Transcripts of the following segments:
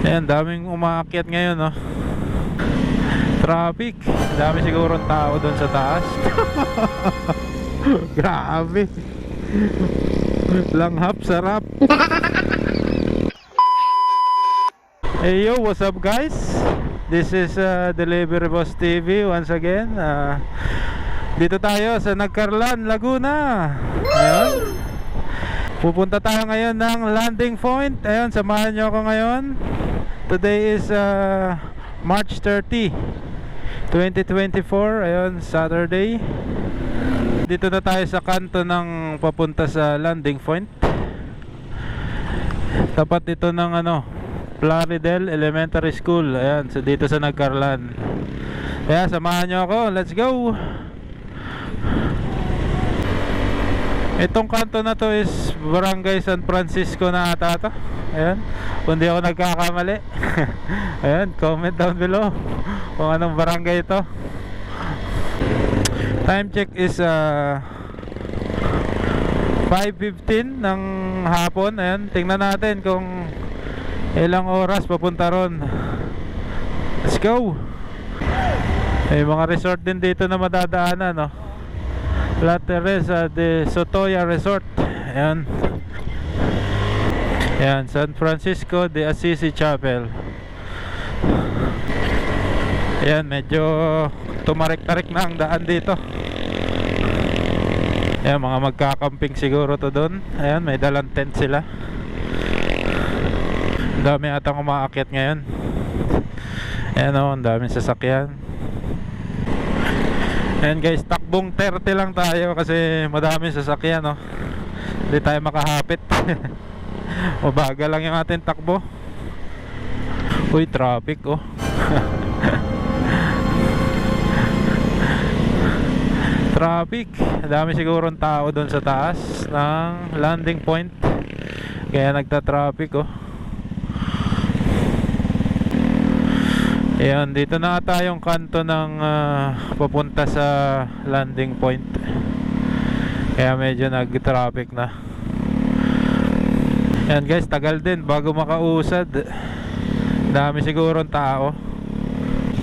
Ayan, daming umaakyat ngayon, no? Traffic. Dami siguro tao doon sa taas. Grabe. Langhap, sarap. Hey yo, what's up guys? This is Delivery Boss TV once again. Dito tayo sa Nagcarlan, Laguna. Ayun. Pupunta tayo ngayon ng landing point. Ayun, samahan nyo ako ngayon. Today is March 30, 2024. Ayun, Saturday. Dito na tayo sa kanto ng papunta sa landing point. Tapat ito ng Plaridel Elementary School. Ayan, so dito sa Nagcarlan. Kaya samahan nyo ako, let's go. Itong kanto na to is Barangay San Francisco na ata to. Ayan, kung di ako nagkakamali. Ayan, comment down below kung anong barangay ito. Time check is 5:15 ng hapon. Ayan, tingnan natin kung ilang oras papunta ron. Let's go. May mga resort din dito na madadaanan, no? La Teresa de Sotoya Resort. Ayan. Ayan, San Francisco de Assisi Chapel. Ayan, medyo tumarik-tarik na ang daan dito. Ayan, mga magkakamping siguro to doon. Ayan, may dalang tent sila. Ang dami atang umaakyat ngayon. Ayan o, ang daming sasakyan. Ayan guys, takbong 30 lang tayo kasi madaming sasakyan, no? Hindi tayo makahapit. Mabagal lang yung ating takbo. Uy, traffic oh. Traffic. Dami sigurong tao doon sa taas ng landing point, kaya nagta-traffic oh. Ayan, dito na tayong kanto ng papunta sa landing point. Kaya medyo nag-traffic na. Ayan guys, tagal din bago makausad. Dami sigurong tao.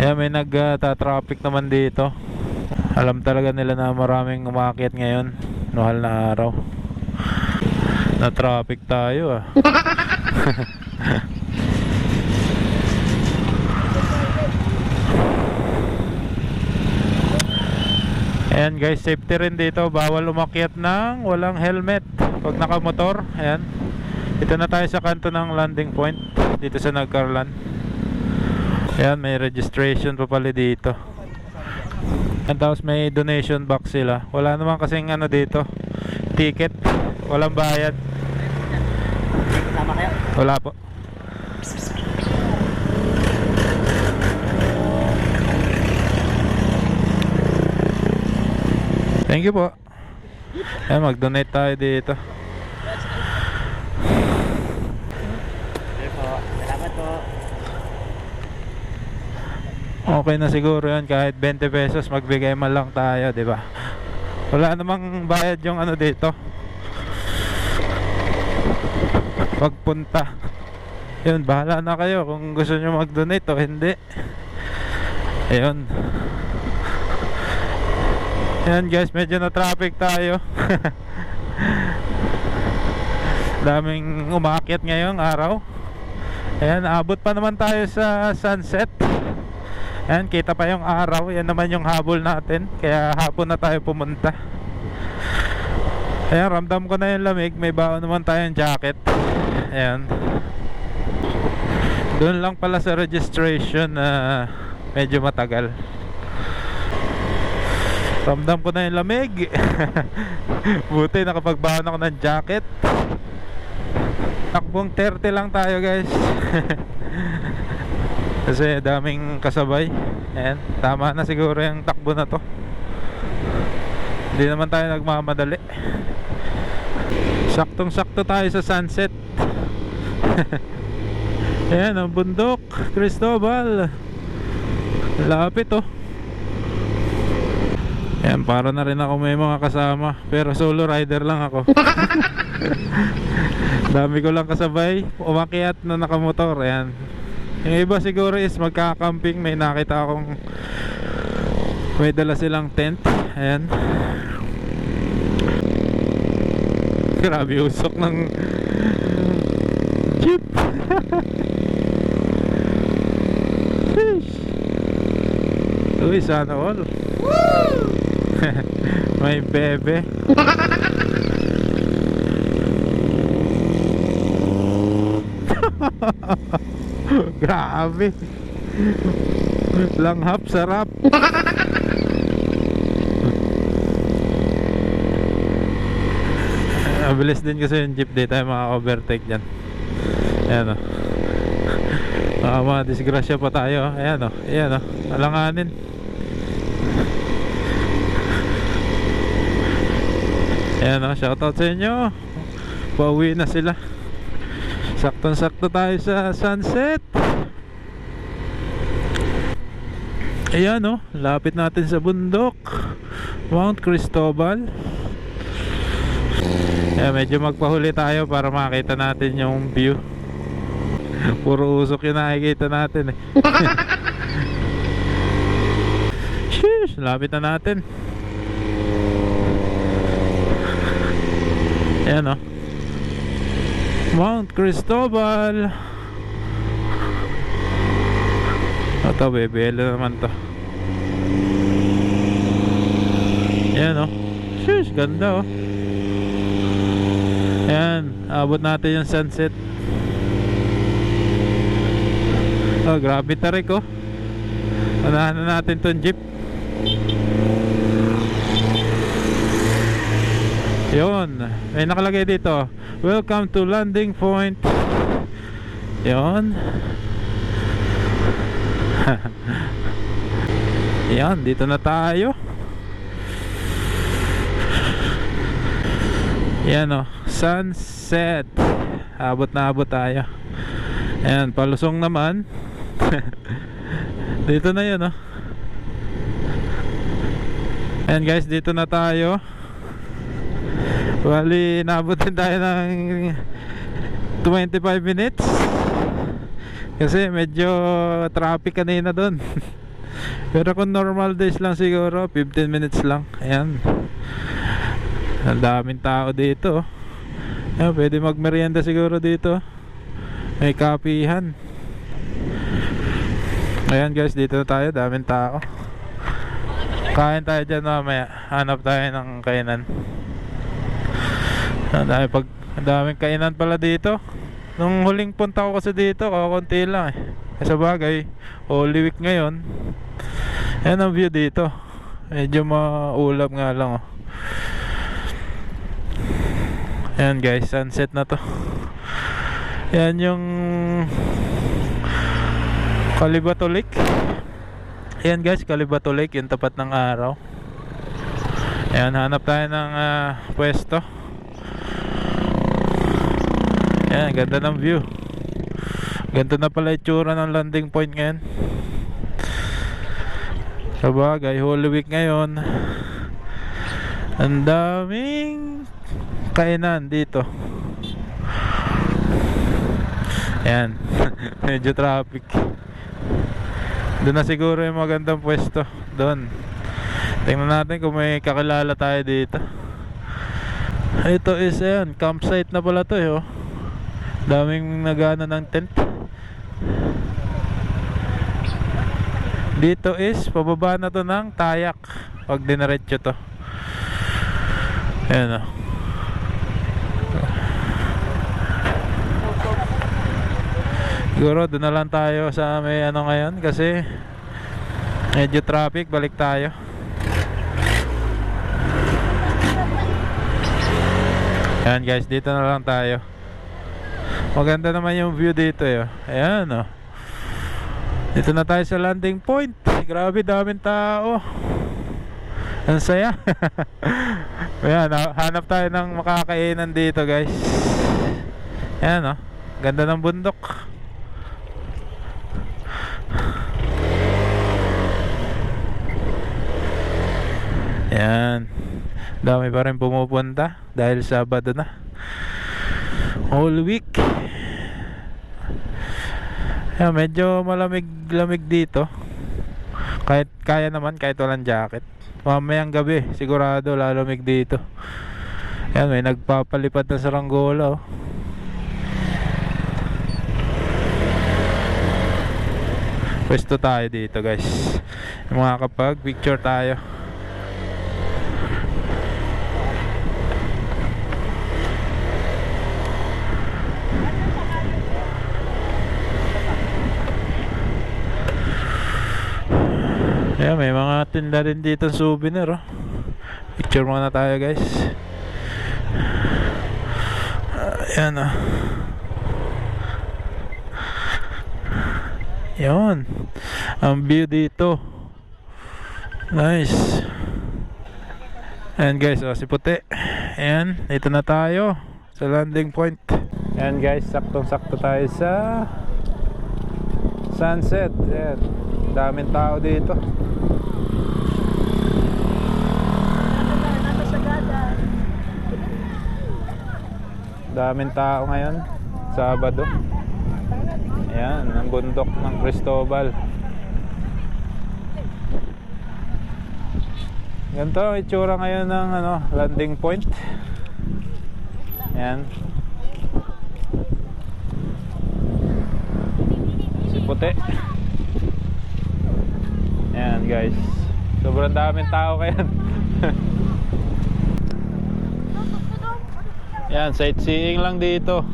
Ayan, may nag-traffic naman dito. Alam talaga nila na maraming umakyat ngayon. Mahal na araw. Na-traffic tayo ah. Ayan guys, safety rin dito. Bawal umakyat ng walang helmet pag nakamotor. Ayan. Ito na tayo sa kanto ng landing point dito sa Nagcarlan. Ayan, may registration pa pala dito. And tapos may donation box sila. Wala naman kasing dito, ticket. Walang bayad. Sama kayo? Wala po. Thank you po. Ayan, mag-donate tayo dito. Okay po. Salamat po. Okay na siguro yan, kahit 20 pesos magbigay man lang tayo, di ba? Wala namang bayad yung dito pagpunta. Yun, bahala na kayo kung gusto nyo mag-donate o hindi. Ayun. Ayan guys, medyo na traffic tayo. Daming umakyat ngayong araw. Ayan, abot pa naman tayo sa sunset. Ayan, kita pa yung araw. Yan naman yung habol natin, kaya hapon na tayo pumunta. Ayan, ramdam ko na yung lamig. May baon naman tayong jacket. Ayan. Doon lang pala sa registration na medyo matagal. Ramdam ko na yung lamig. Buti nakapagbaon ako ng jacket. Takbong 30 lang tayo guys. Kasi daming kasabay. Ayan, tama na siguro yung takbo na to. Hindi naman tayo nagmamadali. Saktong sakto tayo sa sunset. Ayan ang bundok Cristobal. Lapit oh. Ayan, para na rin ako may mga kasama. Pero solo rider lang ako. Dami ko lang kasabay. Umakyat na nakamotor. Ayan. Yung iba siguro is magkakamping. May nakita akong may dala silang tent. Ayan. Grabe usok ng jeep. Uy, sana all. May bebe. Grabe. Langhap, sarap. Mabilis din kasi yung jeep dito, maka-overtake dyan. Ayan o. Disgrasya pa tayo. Ayan o, ayan o, alanganin. Ayan o, shoutout sa inyo. Pauwi na sila. Saktong-sakto tayo sa sunset. Ayan o, lapit natin sa bundok, Mount Cristobal. Medyo magpahuli tayo para makita natin yung view. Puro usok yung nakikita natin eh. Sheesh, lapit na natin. Ayan o, Mount Cristobal. Ito, bebelo naman to. Ayan o. Sheesh, ganda o. Ayan, abot natin yung sunset. Oh, grabe tarik oh. Unahan na natin tong jeep. Yun, may nakalagay dito, welcome to landing point. Yun. Yan, dito na tayo. Yan o, sunset. Abot na abot tayo. Ayan, palusong naman. Dito na yun o. Ayan guys, dito na tayo. Bali, naabutin tayo ng 25 minutes. Kasi medyo traffic kanina doon. Pero kung normal days lang siguro 15 minutes lang. Ayan. Ang daming tao dito. Ayan, pwede magmerienda siguro dito. May kapihan. Ayan guys, dito na tayo. Daming tao. Kain tayo dyan mamaya. Hanap tayo ng kainan. Ang daming kainan pala dito. Nung huling punta ko kasi dito, kakunti lang eh. Sa bagay, Holy Week ngayon. Ayan ang view dito. Medyo maulap nga lang oh. Ayan guys, sunset na to. Ayan yung Calibato Lake. Ayan guys, Calibato Lake, yung tapat ng araw. Ayan, hanap tayo ng pwesto. Ayan, ganda ng view. Ganito na pala itsura ng landing point ngayon. Sabagay, Holy Week ngayon. Ang daming kainan dito. Ayan. Medyo traffic. Doon na siguro yung magandang pwesto. Doon. Tingnan natin kung may kakilala tayo dito. Ito is ayan, campsite na pala to eh oh. Daming nagana ng tent. Dito is pababa na to ng Tayak pag dinaretso to. Ayan oh. Siguro doon na lang tayo sa may ano ngayon kasi medyo traffic. Balik tayo. Ayan guys, dito na lang tayo. Maganda naman yung view dito eh. Ayan oh. Dito na tayo sa landing point. Grabe, daming tao. Ang saya. Ayan, hanap tayo ng makakainan dito guys. Ayan oh. Ganda ng bundok. Ayan. Dami pa rin pumupunta dahil Sabado na. Whole week. Ayan, medyo malamig-lamig dito. Kahit kaya naman kahit walang jacket. Mamayang gabi sigurado lalamig dito. Ayan, may nagpapalipad na saranggola, oh. Pwesto tayo dito, guys. Makakapag picture tayo. Ayan, may mga tinda rin dito souvenir, oh. Picture muna tayo, guys. Ayan, oh. Yun. Ang view dito. Nice. Ayan, guys, oh, si puti. Ayan, dito na tayo sa landing point. Ayan, guys, saktong-sakto tayo sa sunset. Ayan, daming tao dito. Daming tao ngayon, Sabado. Ayan, ang bundok ng Cristobal. Ganito ang itsura ngayon ng landing point. Ayan. Si puti. Ayan, guys. Sobrang daming tao ngayon. Ayan, sightseeing lang dito.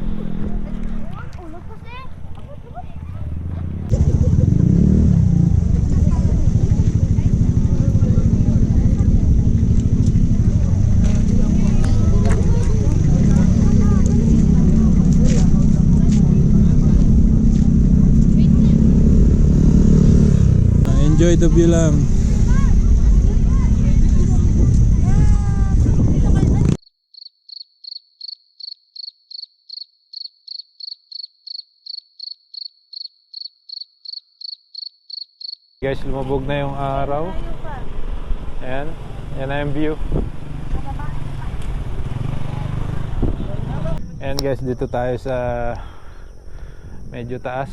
Enjoy the view lang. Guys, lumabog na yung araw. Ayan, yan na yung view. Ayan, guys, dito tayo sa medyo taas.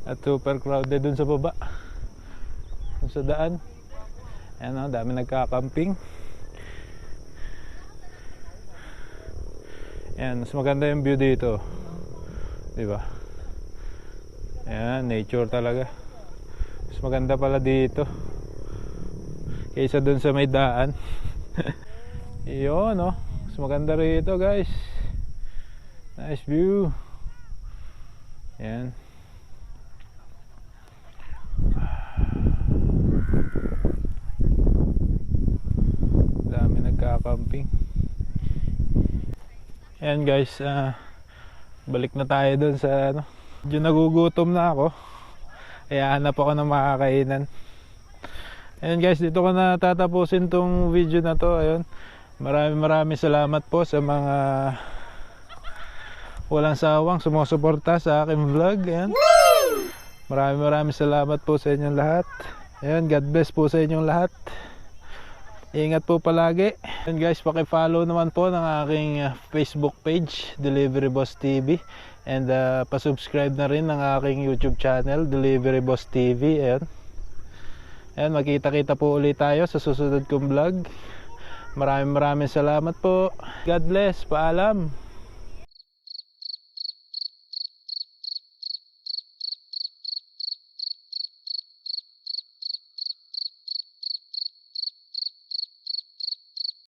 At super crowded dun sa baba, dun sa daan. Ayan, dami nagkakamping. Ayan, mas maganda yung view dito, diba? Ayan, nature talaga. Mas maganda pala dito kaysa dun sa may daan. Yun, oh, mas maganda rito, guys. Nice view. Ayan. Dami nagkakamping. Ayan, guys, balik na tayo dun sa medyo nagugutom na ako, kaya hanap ako ng makakainan. Ayan, guys, dito ko na tatapusin tong video na to. Ayun, maraming salamat po sa mga walang sawang sumusuporta sa aking vlog. Ayan, maraming salamat po sa inyong lahat. Ayan, God bless po sa inyong lahat. Ingat po palagi. And guys, paki-follow naman po ng aking Facebook page, Delivery Boss TV. And pa-subscribe na rin ng aking YouTube channel, Delivery Boss TV. Ayan. Ayan, magkita-kita po ulit tayo sa susunod kong vlog. Maraming salamat po. God bless. Paalam.